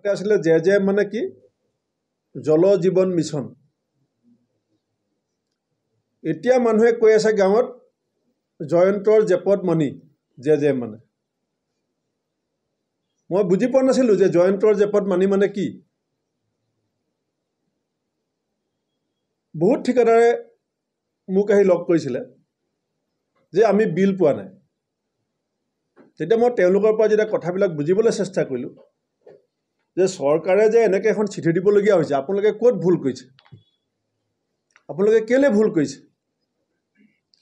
আগতে আছিলে জে মানে কি জল জীৱন মিছন এতিয়া মানুহে কৈ আছে গাঁৱত জয়ন্তৰ জেপত মণি জে মানে মই বুজি পোৱা নাছিলো যে জয়ন্তৰ জেপত মানি মানে কি বহুত ঠিকাদাৰে মোক আহি লগ কৰিছিলে যে আমি বিল পোৱা নাই তেতিয়া মই তেওঁলোকৰ পৰা যেতিয়া কথাবিলাক বুজিবলৈ চেষ্টা কৰিলোঁ যে চৰকাৰে যে এনেকৈ এখন চিঠি দিবলগীয়া হৈছে আপোনালোকে ক'ত ভুল কৰিছে আপোনালোকে কেলৈ ভুল কৰিছে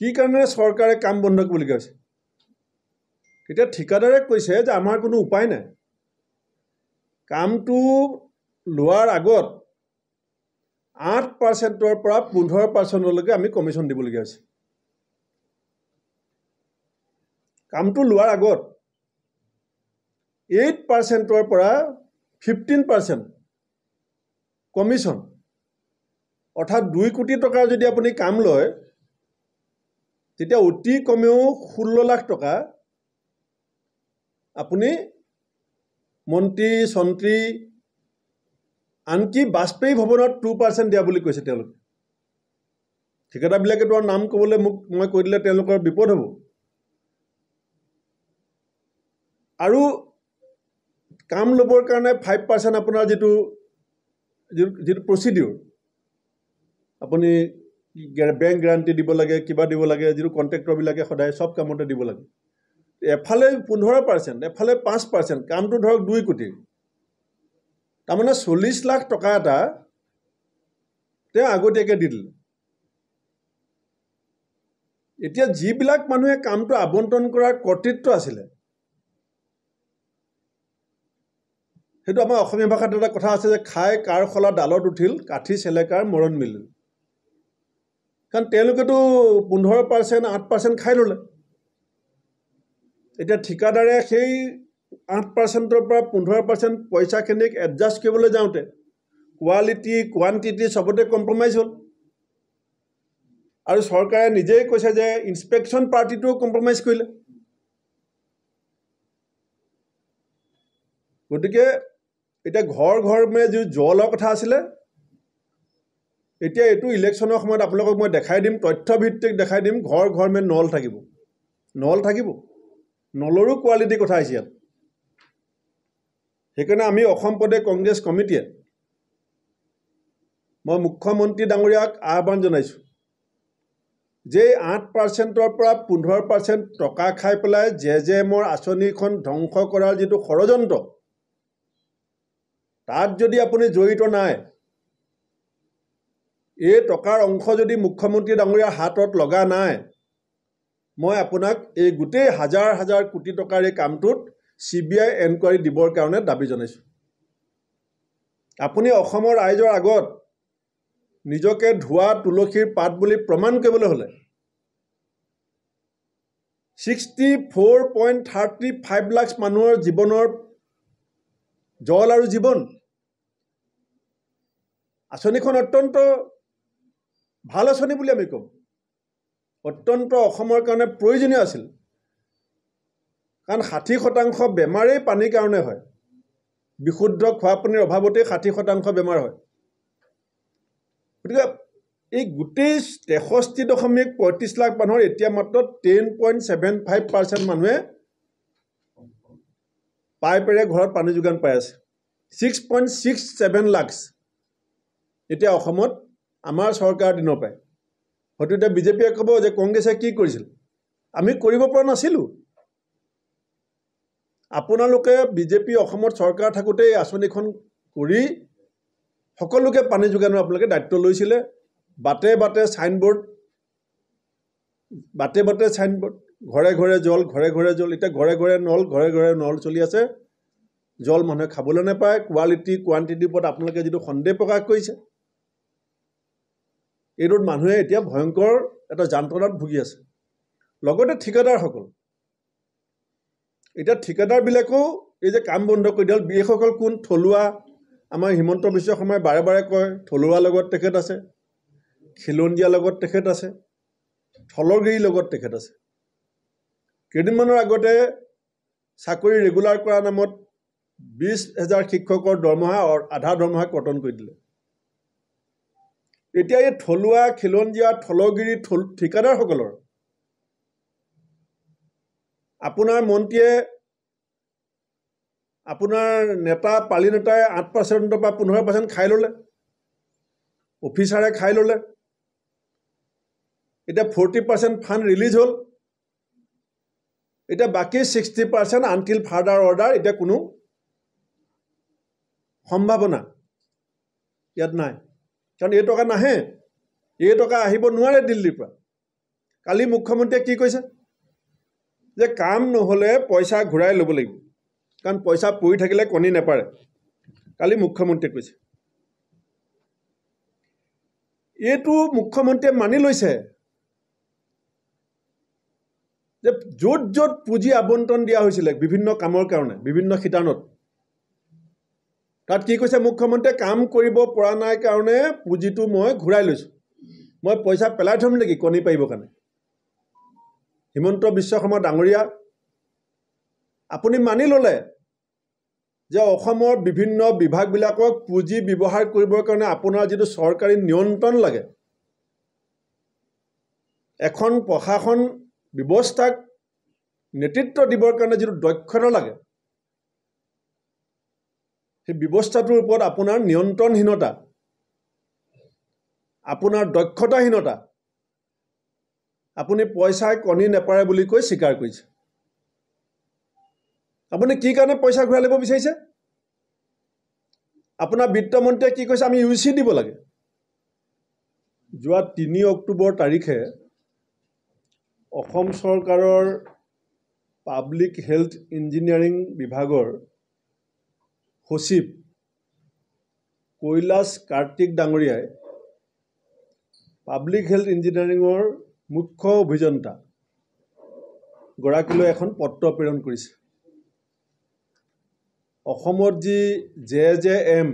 কি কাৰণে চৰকাৰে কাম বন্ধ কৰিবলগীয়া হৈছে তেতিয়া ঠিকাদাৰে কৈছে যে আমাৰ কোনো উপায় নাই কামটো লোৱাৰ আগত 8%ৰ পৰা 15%লৈকে আমি কমিশ্যন দিবলগীয়া হৈছে কামটো লোৱাৰ আগত 8%ৰ পৰা 15% কমিশ্যন অৰ্থাৎ 2 কোটি টকা যদি আপুনি কাম লয় তেতিয়া অতি কমেও 16 লাখ টকা আপুনি মন্ত্ৰী সন্ত্ৰী আনকি বাজপেয়ী ভৱনত 2% দিয়া বুলি কৈছে তেওঁলোকে ঠিকাদাৰবিলাকে তোমাৰ নাম ক'বলৈ মই কৈ দিলে তেওঁলোকৰ বিপদ হ'ব আৰু কাম ল'বৰ কাৰণে 5% আপোনাৰ যিটো প্ৰচিডিউৰ আপুনি বেংক গ্যাৰাণ্টি দিব লাগে কিবা দিব লাগে যিটো কন্ট্ৰেক্টৰবিলাকে সদায় সব কামতে দিব লাগে এফালে 15% এফালে 5% কামটো ধৰক 2 কোটি তাৰমানে 40 লাখ টকা এটা তেওঁ আগতীয়াকৈ দি দিলে এতিয়া যিবিলাক মানুহে কামটো আবণ্টন কৰাৰ কৰ্তৃত্ব আছিলে সেইটো আমাৰ অসমীয়া ভাষাত এটা কথা আছে যে খাই কাৰ খলা ডালত উঠিল কাঠি চেলেকাৰ মৰণ মিলিল কাৰণ তেওঁলোকেতো 15% 8% খাই ল'লে এতিয়া ঠিকাদাৰে সেই 8%ৰ পৰা 15% পইচাখিনিক এডজাষ্ট কৰিবলৈ যাওঁতে কোৱালিটি কোৱান্টিটি সবতে কম্প্ৰমাইজ হ'ল আৰু চৰকাৰে নিজেই কৈছে যে ইনস্পেকশ্যন পাৰ্টিটো কম্প্ৰমাইজ কৰিলে গতিকে এতিয়া ঘৰ যি জলৰ কথা আছিলে এতিয়া এইটো ইলেকশ্যনৰ সময়ত আপোনালোকক মই দেখাই দিম তথ্যভিত্তিক দেখাই দিম ঘৰ নল থাকিব নলৰো কোৱালিটি কথা আহিছে ইয়াত সেইকাৰণে আমি অসম প্ৰদেশ কংগ্ৰেছ কমিটিয়ে মই মুখ্যমন্ত্ৰী ডাঙৰীয়াক আহ্বান জনাইছোঁ যে 8%ৰ পৰা 15% টকা খাই পেলাই জেএমৰ আঁচনিখন ধ্বংস কৰাৰ যিটো ষড়যন্ত্ৰ তাত যদি আপুনি জড়িত নাই এই টকাৰ অংশ যদি মুখ্যমন্ত্ৰী ডাঙৰীয়াৰ হাতত লগা নাই মই আপোনাক এই গোটেই হাজাৰ কোটি টকাৰ এই কামটোত CBI এনকুৱাৰী দিবৰ কাৰণে দাবী জনাইছোঁ আপুনি অসমৰ ৰাইজৰ আগত নিজকে ধোৱা তুলসীৰ পাত বুলি প্ৰমাণ কৰিবলৈ হ'লে 64.35 লাখ মানুহৰ জীৱনৰ জল আৰু জীৱন আঁচনিখন অত্যন্ত ভাল আঁচনি বুলি আমি ক'ম অত্যন্ত অসমৰ কাৰণে প্ৰয়োজনীয় আছিল কাৰণ 60% বেমাৰেই পানীৰ কাৰণে হয় বিশুদ্ধ খোৱা পানীৰ অভাৱতে 60% বেমাৰ হয় গতিকে এই গোটেই 63.35 লাখ মানুহৰ এতিয়া মাত্ৰ 10.75% মানুহে পাইপেৰে ঘৰত পানী যোগান পাই আছে 6.67 লাখ এতিয়া অসমত আমাৰ চৰকাৰ দিনৰ পায় হয়তো এতিয়া বিজেপিয়ে ক'ব যে কংগ্ৰেছে কি কৰিছিল আমি কৰিব পৰা নাছিলোঁ আপোনালোকে বিজেপি অসমত চৰকাৰ থাকোঁতে এই আঁচনিখন কৰি সকলোকে পানী যোগানৰ আপোনালোকে দায়িত্ব লৈছিলে বাটে বাটে সাইনবোৰ্ড ঘৰে ঘৰে জল এতিয়া ঘৰে নল চলি আছে জল মানুহে খাবলৈ নাপায় কোৱালিটি কোৱান্টিটিৰ ওপৰত আপোনালোকে যিটো সন্দেহ প্ৰকাশ কৰিছে এইটোত মানুহে এতিয়া ভয়ংকৰ এটা যন্ত্ৰণাত ভুগি আছে লগতে ঠিকাদাৰসকল এতিয়া ঠিকাদাৰবিলাকেও এই যে কাম বন্ধ কৰি দিল এইসকল কোন থলুৱা আমাৰ হিমন্ত বিশ্ব শৰ্মাই বাৰে কয় থলুৱাৰ লগত তেখেত আছে খিলঞ্জীয়াৰ লগত তেখেত আছে থলগিৰিৰ লগত তেখেত আছে কেইদিনমানৰ আগতে চাকৰি ৰেগুলাৰ কৰাৰ নামত 20,000 শিক্ষকৰ দৰমহা আধা দৰমহা কৰ্তন কৰি দিলে। এতিয়া এই থলুৱা খিলঞ্জীয়া থলগিৰি ঠিকাদাৰসকলৰ আপোনাৰ মন্ত্ৰীয়ে আপোনাৰ নেতা পালি নেতাই 8% বা 15% খাই ল'লে, অফিচাৰে খাই ল'লে। এতিয়া 40% ফাণ্ড ৰিলিজ হ'ল। এতিয়া বাকী 60% আনটিল ফাৰ্ডাৰ অৰ্ডাৰ এতিয়া কোনো সম্ভাৱনা ইয়াত নাই, কাৰণ এই টকা নাহে, এই টকা আহিব নোৱাৰে দিল্লীৰ পৰা। কালি মুখ্যমন্ত্ৰীয়ে কি কৈছে যে কাম নহ'লে পইচা ঘূৰাই ল'ব লাগিব, কাৰণ পইচা পৰি থাকিলে কণী নেপাৰে। কালি মুখ্যমন্ত্ৰীয়ে কৈছে। এইটো মুখ্যমন্ত্ৰীয়ে মানি লৈছে যে য'ত য'ত পুঁজি আবণ্টন দিয়া হৈছিলে বিভিন্ন কামৰ কাৰণে, বিভিন্ন শিতানত, তাত কি কৈছে মুখ্যমন্ত্ৰীয়ে, কাম কৰিব পৰা নাই কাৰণে পুঁজিটো মই ঘূৰাই লৈছোঁ, মই পইচা পেলাই থ'ম নেকি কণী পাৰিবৰ কাৰণে? হিমন্ত বিশ্ব শৰ্মা ডাঙৰীয়া, আপুনি মানি ল'লে যে অসমৰ বিভিন্ন বিভাগবিলাকক পুঁজি ব্যৱহাৰ কৰিবৰ কাৰণে আপোনাৰ যিটো চৰকাৰী নিয়ন্ত্ৰণ লাগে, এখন প্ৰশাসন ব্যৱস্থাক নেতৃত্ব দিবৰ কাৰণে যিটো দক্ষতা লাগে, সেই ব্যৱস্থাটোৰ ওপৰত আপোনাৰ নিয়ন্ত্ৰণহীনতা, আপোনাৰ দক্ষতাহীনতা, আপুনি পইচাই কণী নেপাৰে বুলি কৈ স্বীকাৰ কৰিছে। আপুনি কি কাৰণে পইচা ঘূৰাই ল'ব বিচাৰিছে? আপোনাৰ বিত্তমন্ত্ৰীয়ে কি কৈছে, আমি ইউচি দিব লাগে। যোৱা 3 অক্টোবৰ তাৰিখে অসম চৰকাৰৰ পাব্লিক হেল্থ ইঞ্জিনিয়াৰিং বিভাগৰ সচিব কৈলাশ কাৰ্তিক ডাঙৰীয়াই পাব্লিক হেল্থ ইঞ্জিনিয়াৰিঙৰ মুখ্য অভিযন্তা গৰাকীলৈ এখন পত্ৰ প্ৰেৰণ কৰিছে। অসমত যি JJM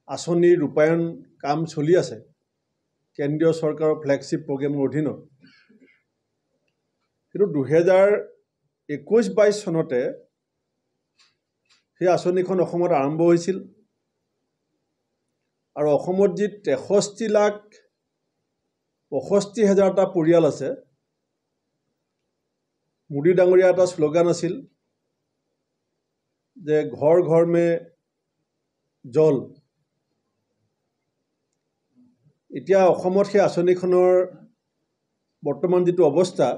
আঁচনিৰ ৰূপায়ণ কাম চলি আছে কেন্দ্ৰীয় চৰকাৰৰ ফ্লেগশ্বিপ প্ৰগ্ৰেমৰ অধীনত, কিন্তু 2021-22 চনতে সেই আঁচনিখন অসমত আৰম্ভ হৈছিল আৰু অসমত যি 63,65,000টা পৰিয়াল আছে, মোদী ডাঙৰীয়া এটা শ্লোগান আছিল যে ঘৰ ঘৰ মে জল। এতিয়া অসমত সেই আঁচনিখনৰ বৰ্তমান যিটো অৱস্থা,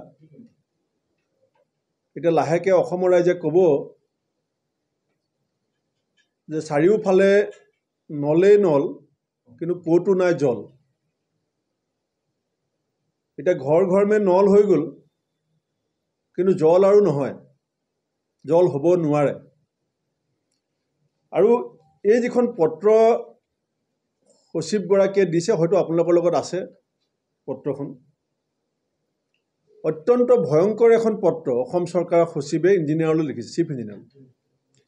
এতিয়া লাহেকৈ অসমৰ ৰাইজে ক'ব যে চাৰিওফালে নলেই নল, কিন্তু ক'তো নাই জল। এতিয়া ঘৰ ঘৰ মে নল হৈ গ'ল, কিন্তু জল আৰু নহয়, জল হ'ব নোৱাৰে। আৰু এই যিখন পত্ৰ সচিবগৰাকীয়ে দিছে, হয়তো আপোনালোকৰ লগত আছে পত্ৰখন, অত্যন্ত ভয়ংকৰ এখন পত্ৰ অসম চৰকাৰৰ সচিবে ইঞ্জিনিয়াৰলৈ লিখিছে, চিফ ইঞ্জিনিয়াৰ।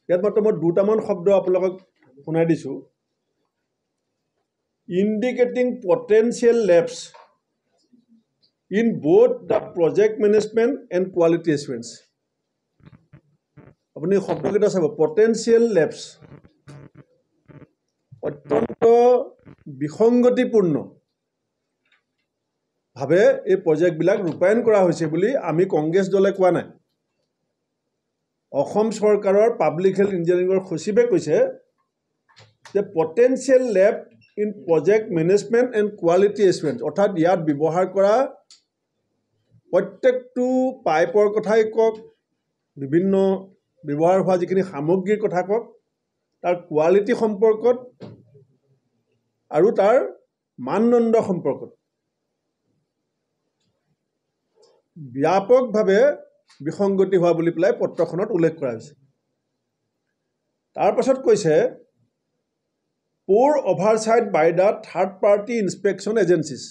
ইয়াত মাত্ৰ মই দুটামান শব্দ আপোনালোকক শুনাই দিছোঁ। Indicating potential lapses in both the project management and quality assurance. আপুনি শব্দকেইটা চাব, পটেঞ্চিয়েল লেপছ, অত্যন্ত বিসংগতিপূৰ্ণভাৱে এই প্ৰজেক্টবিলাক ৰূপায়ণ কৰা হৈছে বুলি আমি কংগ্ৰেছ দলে কোৱা নাই। অসম চৰকাৰৰ পাব্লিক হেল্থ ইঞ্জিনিয়াৰিঙৰ সচিবে কৈছে যে potential lapse in project management and quality assurance, অৰ্থাৎ ইয়াত ব্যৱহাৰ কৰা প্ৰত্যেকটো পাইপৰ কথাই কওক, বিভিন্ন ব্যৱহাৰ হোৱা যিখিনি সামগ্ৰীৰ কথা কওক, তাৰ কোৱালিটি সম্পৰ্কত আৰু তাৰ মানদণ্ড সম্পৰ্কত ব্যাপকভাৱে বিসংগতি হোৱা বুলি পেলাই পত্ৰখনত উল্লেখ কৰা হৈছে। তাৰ পাছত কৈছে poor oversight by the third party inspection agencies,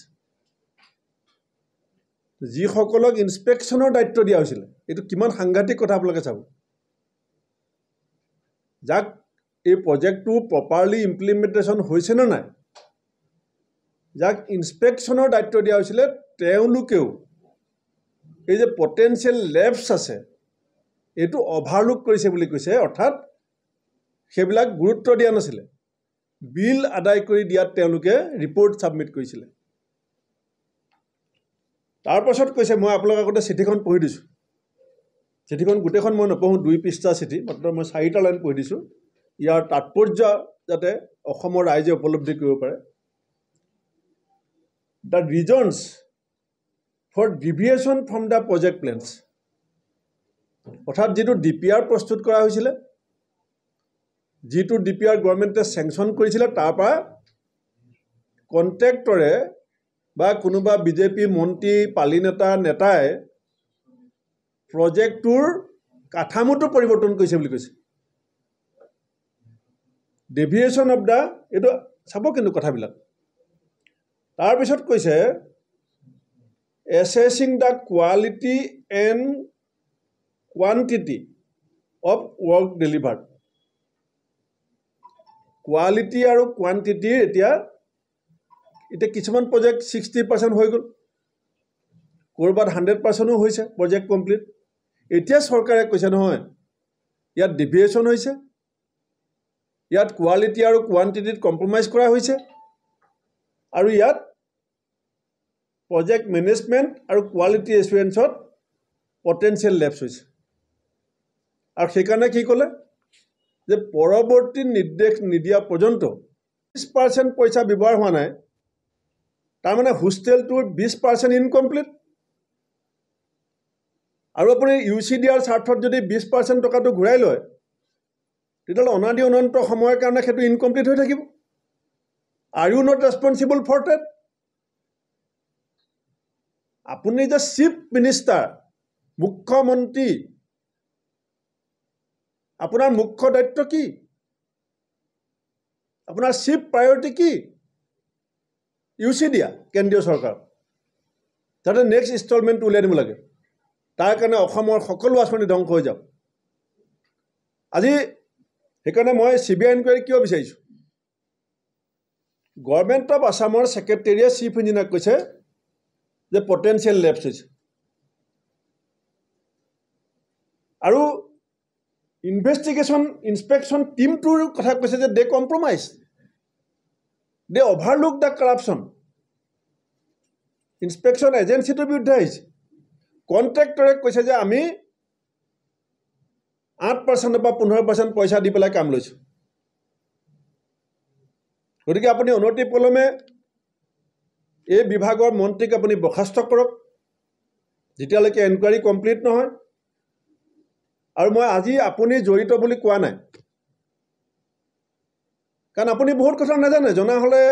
যিসকলক ইনস্পেকশ্যনৰ দায়িত্ব দিয়া হৈছিলে। এইটো কিমান সাংঘাতিক কথা আপোনালোকে চাব। যাক এই প্ৰজেক্টটো প্ৰপাৰলি ইমপ্লিমেণ্টেশ্যন হৈছে নে নাই, যাক ইনস্পেকশ্যনৰ দায়িত্ব দিয়া হৈছিলে, তেওঁলোকেও এই যে পটেঞ্চিয়েল লেপছ আছে এইটো অভাৰলুক কৰিছে বুলি কৈছে, অৰ্থাৎ সেইবিলাক গুৰুত্ব দিয়া নাছিলে। বিল আদায় কৰি দিয়াত তেওঁলোকে ৰিপৰ্ট ছাবমিট কৰিছিলে। তাৰপাছত কৈছে, মই আপোনালোকৰ আগতে চিঠিখন পঢ়ি দিছোঁ। চিঠিখন গোটেইখন মই নপঢ়োঁ, 2 পৃষ্ঠা চিঠি, মাত্ৰ মই 4টা লাইন পঢ়ি দিছোঁ, ইয়াৰ তাৎপৰ্য যাতে অসমৰ ৰাইজে উপলব্ধি কৰিব পাৰে। The reasons for deviation from the project plans, অৰ্থাৎ যিটো DPR প্ৰস্তুত কৰা হৈছিলে, যিটো DPR গভৰ্ণমেণ্টে চেংচন কৰিছিলে, তাৰ পৰা কণ্ট্ৰেক্টৰে বা কোনোবা বিজেপি মন্ত্ৰী পালি নেতাই প্ৰজেক্টটোৰ কাঠামোটো পৰিৱৰ্তন কৰিছে বুলি কৈছে। ডেভিয়েশ্যন অফ দ্য, এইটো চাব কিন্তু কথাবিলাক। তাৰপিছত কৈছে, assessing the quality and quantity of work delivered. Quality আৰু কোৱান্টিটিৰ এতিয়া কিছুমান প্ৰজেক্ট 60% হৈ গ'ল, ক'ৰবাত 100%ও হৈছে প্ৰজেক্ট কমপ্লিট। এতিয়া চৰকাৰে কৈছে নহয়, ইয়াত ডেভিয়েশ্যন হৈছে, ইয়াত কোৱালিটি আৰু কোৱান্টিটিত কম্প্ৰমাইজ কৰা হৈছে, আৰু ইয়াত প্ৰজেক্ট মেনেজমেণ্ট আৰু কোৱালিটি এছুৰেঞ্চত পটেঞ্চিয়েল লেপছ হৈছে। আৰু সেইকাৰণে কি ক'লে, যে পৰৱৰ্তী নিৰ্দেশ নিদিয়া পৰ্যন্ত 20% পইচা ব্যৱহাৰ হোৱা নাই, তাৰমানে হোষ্টেলটোৰ 20% ইনকমপ্লিট। আৰু আপুনি UCDR স্বাৰ্থত যদি 20% টকাটো ঘূৰাই লয়, তেতিয়াহ'লে অনাদি অনন্ত সময়ৰ কাৰণে সেইটো ইনকমপ্লিট হৈ থাকিব। Are you not responsible for date? আপুনি যে চিফ মিনিষ্টাৰ, মুখ্যমন্ত্ৰী, আপোনাৰ মুখ্য দায়িত্ব কি? আপোনাৰ চিফ প্ৰায়ৰিটি কি? UC দিয়া কেন্দ্ৰীয় চৰকাৰ, যাতে নেক্সট ইনষ্টলমেণ্ট উলিয়াই দিব লাগে। তাৰ কাৰণে অসমৰ সকলো আঁচনি ধ্বংস হৈ যাওক। আজি সেইকাৰণে মই CBI ইনকুৱাৰী কিয় বিচাৰিছোঁ? গভৰ্ণমেণ্ট অফ আছামৰ ছেক্ৰেটেৰীয়ে চিফ ইঞ্জিনিয়াৰক কৈছে যে পটেঞ্চিয়েল লেপছ হৈছে, আৰু ইনস্পেকশ্যন টিমটোৰ কথা কৈছে যে they compromise, they overlook the corruption. Inspection এজেঞ্চিটোৰ বিৰুদ্ধে আহিছে। কণ্ট্ৰেক্টৰে কৈছে যে আমি 8% বা 15% পইচা দি পেলাই কাম লৈছোঁ। গতিকে আপুনি অনতি পলমে এই বিভাগৰ মন্ত্ৰীক আপুনি বৰ্খাস্ত কৰক, যেতিয়ালৈকে এনকুৱাৰী কমপ্লিট নহয়। আৰু মই আজি আপুনি জড়িত বুলি কোৱা নাই, কাৰণ আপুনি বহুত কথা নাজানে। জনা হ'লে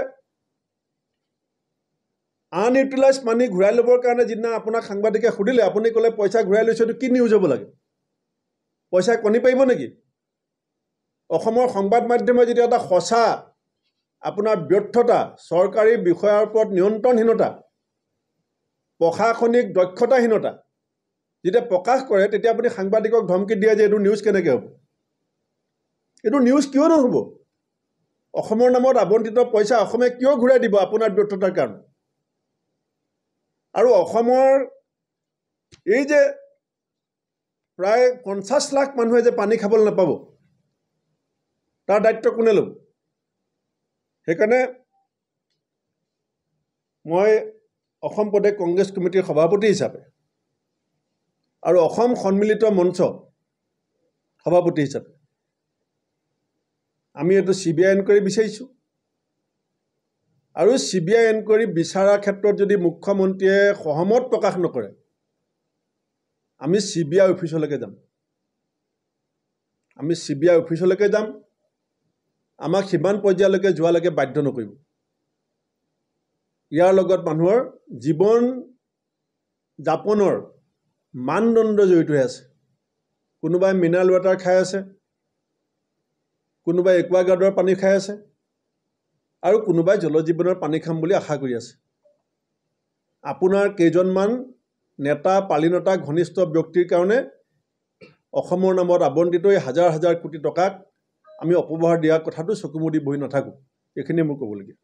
আনইউটিলাইজ মানি ঘূৰাই ল'বৰ কাৰণে যিদিনা আপোনাক সাংবাদিকে সুধিলে, আপুনি ক'লে পইচা ঘূৰাই লৈছে, এইটো কি নিউজ হ'ব লাগে? পইচা কণী পাৰিব নেকি? অসমৰ সংবাদ মাধ্যমে যদি এটা সঁচা আপোনাৰ ব্যৰ্থতা, চৰকাৰী বিষয়াৰ ওপৰত নিয়ন্ত্ৰণহীনতা, প্ৰশাসনিক দক্ষতাহীনতা যেতিয়া প্ৰকাশ কৰে, তেতিয়া আপুনি সাংবাদিকক ধমকি দিয়ে যে এইটো নিউজ কেনেকৈ হ'ব? এইটো নিউজ কিয় নহ'ব? অসমৰ নামত আবণ্টিত পইচা অসমে কিয় ঘূৰাই দিব আপোনাৰ ব্যৰ্থতাৰ কাৰণে? আৰু অসমৰ এই যে প্ৰায় 50 লাখ মানুহে যে পানী খাবলৈ নাপাব, তাৰ দায়িত্ব কোনে ল'ব? সেইকাৰণে মই অসম প্ৰদেশ কংগ্ৰেছ কমিটিৰ সভাপতি হিচাপে আৰু অসম সন্মিলিত মঞ্চ সভাপতি হিচাপে আমি এইটো CBI ইনকুৱাৰী বিচাৰিছোঁ। আৰু CBI ইনকুৱাৰী বিচাৰাৰ ক্ষেত্ৰত যদি মুখ্যমন্ত্ৰীয়ে সহমত প্ৰকাশ নকৰে, আমি CBI অফিচলৈকে যাম। আমাক সিমান পৰ্যায়লৈকে যোৱালৈকে বাধ্য নকৰিব। ইয়াৰ লগত মানুহৰ জীৱন যাপনৰ মানদণ্ড জড়িত হৈ আছে। কোনোবাই মিনাৰেল ৱাটাৰ খাই আছে, কোনোবাই একুৱাগাৰ্ডৰ পানী খাই আছে, আৰু কোনোবাই জলজীৱনৰ পানী খাম বুলি আশা কৰি আছে। আপোনাৰ কেইজনমান নেতা, পালিনেতা, ঘনিষ্ঠ ব্যক্তিৰ কাৰণে অসমৰ নামত আবণ্টিত হাজাৰ হাজাৰ কোটি টকাক আমি অপব্যৱহাৰ দিয়াৰ কথাটো চকুমুদি বহি নাথাকোঁ। এইখিনিয়ে মোৰ ক'বলগীয়া।